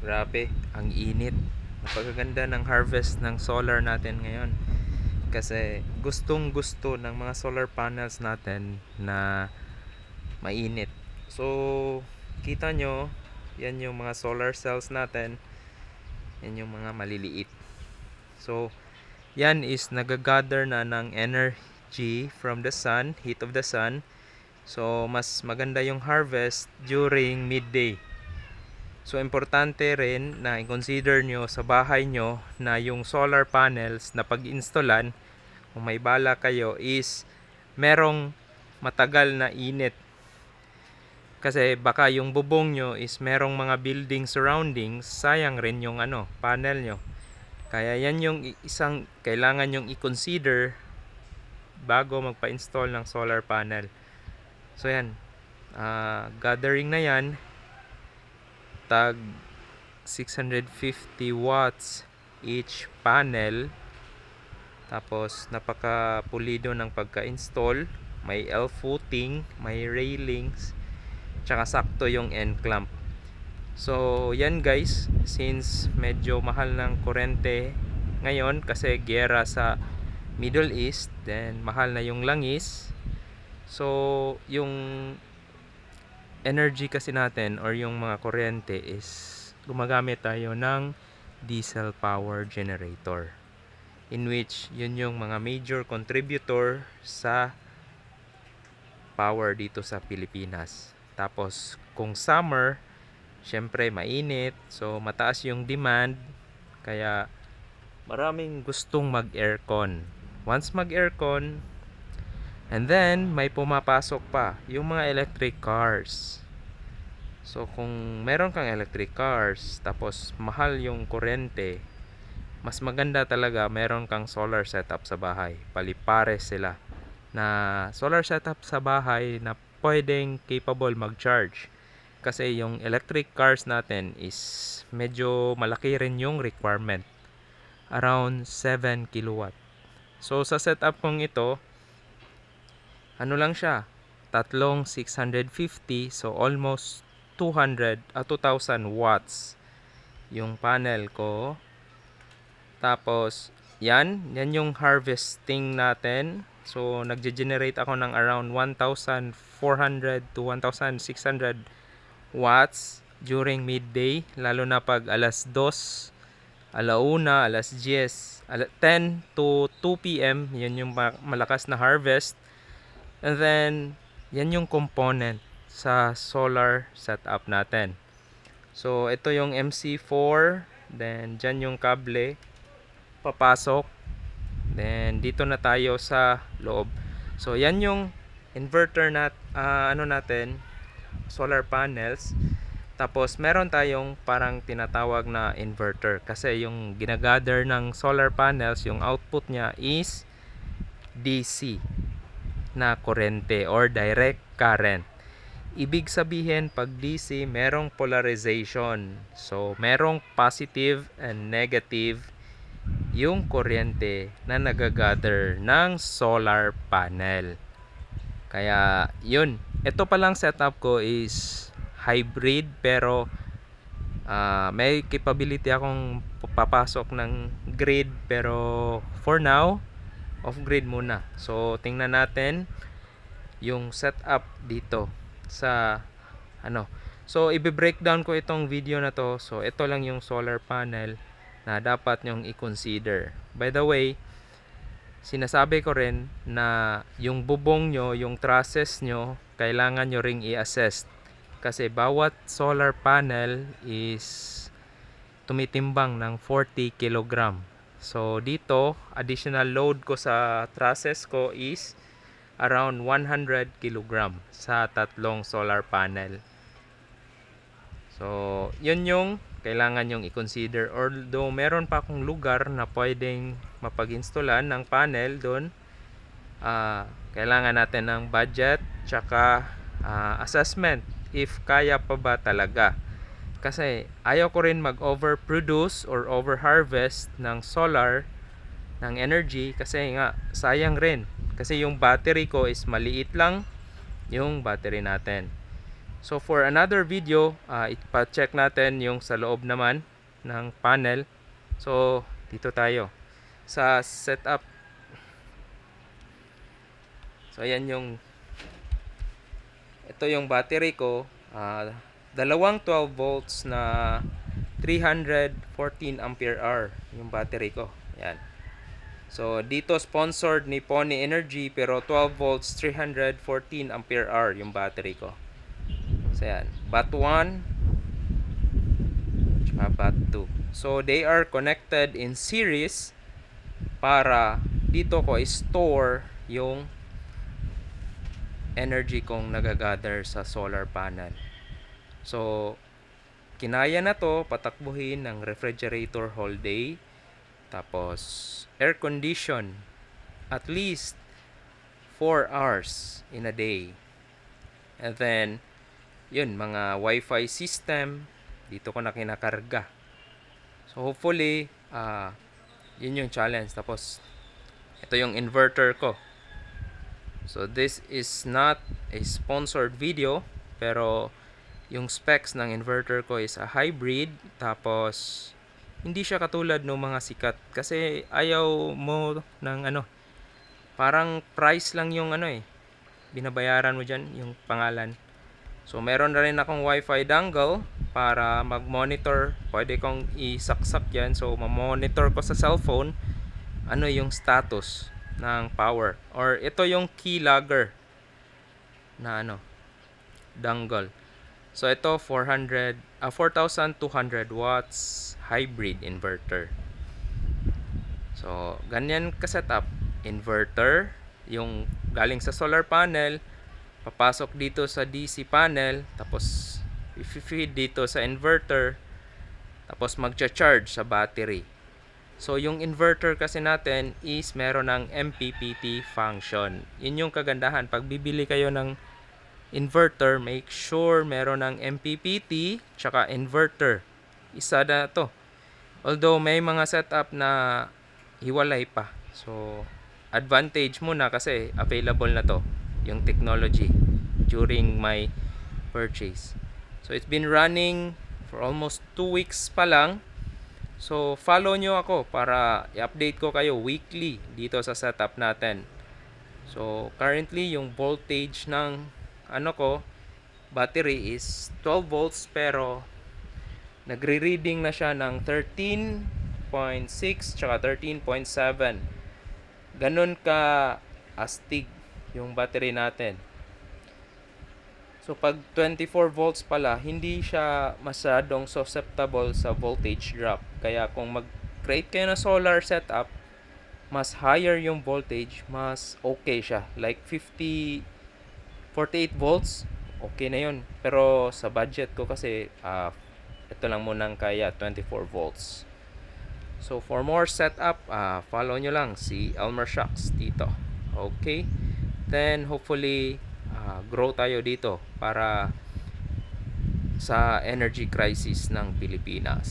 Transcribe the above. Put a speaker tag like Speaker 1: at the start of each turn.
Speaker 1: Grabe, ang init. Napakaganda ng harvest ng solar natin ngayon. Kasi gustong gusto ng mga solar panels natin na mainit. So, kita nyo, yan yung mga solar cells natin. Yan yung mga maliliit. So, yan is nagagather na ng energy from the sun, heat of the sun. So, mas maganda yung harvest during midday. So, importante rin na i-consider nyo sa bahay nyo na yung solar panels na pag-installan, kung may bala kayo, is merong matagal na init. Kasi baka yung bubong nyo is merong mga building surroundings, sayang rin yung panel nyo. Kaya yan yung isang kailangan nyong i-consider bago magpa-install ng solar panel. So yan, gathering na yan, tag 650 watts each panel. Tapos napaka pulido ng pagka-install, may L-footing, may railings, tsaka sakto yung end clamp. So yan guys, since medyo mahal ng kurente ngayon kasi giyera sa Middle East, then mahal na yung langis. So yung energy kasi natin or yung mga kuryente is gumagamit tayo ng diesel power generator, in which yun yung mga major contributor sa power dito sa Pilipinas. Tapos kung summer, syempre mainit, so mataas yung demand, kaya maraming gustong mag-aircon. Once mag-aircon, and then may pumapasok pa yung mga electric cars. So kung meron kang electric cars tapos mahal yung kuryente, mas maganda talaga meron kang solar setup sa bahay. Palipares sila na solar setup sa bahay na pwedeng capable mag-charge. Kasi yung electric cars natin is medyo malaki rin yung requirement. Around 7 kilowatt. So sa setup kong ito, ano lang siya, tatlong 650, so almost 2,000 watts yung panel ko. Tapos yan yung harvesting natin. So nagge-generate ako ng around 1,400 to 1,600 watts during midday, lalo na pag alas 2, alauna, alas 10, 10 to 2 p.m. Yan yung malakas na harvest. And then yan yung component sa solar setup natin. So ito yung MC4, then dyan yung kable papasok, then dito na tayo sa loob. So yan yung inverter natin, solar panels. Tapos meron tayong parang tinatawag na inverter kasi yung ginagather ng solar panels, yung output niya is DC na kurente or direct current. Ibig sabihin pag DC merong polarization. So merong positive and negative yung kuryente na nagagather ng solar panel. Kaya yun, ito palang setup ko is hybrid, pero may capability akong papasok ng grid, pero for now off grid muna. So tingnan natin yung setup dito sa so i-breakdown ko itong video na to. So ito lang yung solar panel na dapat nyong i-consider. By the way, sinasabi ko rin na yung bubong nyo, yung trusses nyo, kailangan nyo ring i-assess. Kasi bawat solar panel is tumitimbang ng 40 kilogram. So dito, additional load ko sa trusses ko is around 100 kilogram sa tatlong solar panel. So yun yung kailangan yung i-consider. Although meron pa akong lugar na pwedeng mapag-installan ng panel doon, kailangan natin ng budget tsaka assessment if kaya pa ba talaga. Kasi ayaw ko rin mag-overproduce or overharvest ng solar, ng energy, kasi nga sayang rin. Kasi yung battery ko is maliit lang yung battery natin. So for another video, ipa-check natin yung sa loob naman ng panel. So dito tayo sa setup. So ayan ito yung battery ko. Dalawang 12 volts na 314 ampere hour yung battery ko. Ayan. So dito sponsored ni Pony Energy, pero 12 volts 314 ampere hour yung battery ko. So yan, bat 1 tsaka bat 2. So they are connected in series para dito ko i-store yung energy kong nagagather sa solar panel. So kinaya na to patakbuhin ng refrigerator whole day, tapos air condition at least 4 hours in a day. And then yun, mga wifi system dito ko na kinakarga. So hopefully yun yung challenge. Tapos ito yung inverter ko. So this is not a sponsored video, pero yung specs ng inverter ko is a hybrid. Tapos hindi siya katulad ng mga sikat, kasi ayaw mo ng parang price lang yung binabayaran mo dyan, yung pangalan. So meron na rin akong wifi dongle para mag-monitor. Pwede kong isaksak yan, so ma-monitor ko sa cellphone yung status ng power. Or ito yung keylogger na dongle. So ito 4,200 watts hybrid inverter. So ganyan ka setup. Inverter yung galing sa solar panel, papasok dito sa DC panel, tapos i-feed dito sa inverter, tapos magcha-charge sa battery. So yung inverter kasi natin is meron ng MPPT function. Yun yung kagandahan pag bibili kayo ng inverter, make sure meron ng MPPT tsaka inverter. Isa na to. Although may mga setup na hiwalay pa. So advantage muna kasi available na to yung technology during my purchase. So it's been running for almost 2 weeks pa lang. So follow nyo ako para i-update ko kayo weekly dito sa setup natin. So currently yung voltage ng battery is 12 volts, pero nagre-reading na siya ng 13.6 tsaka 13.7. Ganun ka astig yung battery natin. So pag 24 volts pala, hindi siya masyadong susceptible sa voltage drop. Kaya kung mag-create kayo ng solar setup, mas higher yung voltage, mas okay siya. Like 48 volts, okay na yun. Pero sa budget ko kasi, ito lang munang kaya 24 volts. So for more setup, follow nyo lang si Elmer Shocks dito. Okay? Then hopefully grow tayo dito para sa energy crisis ng Pilipinas.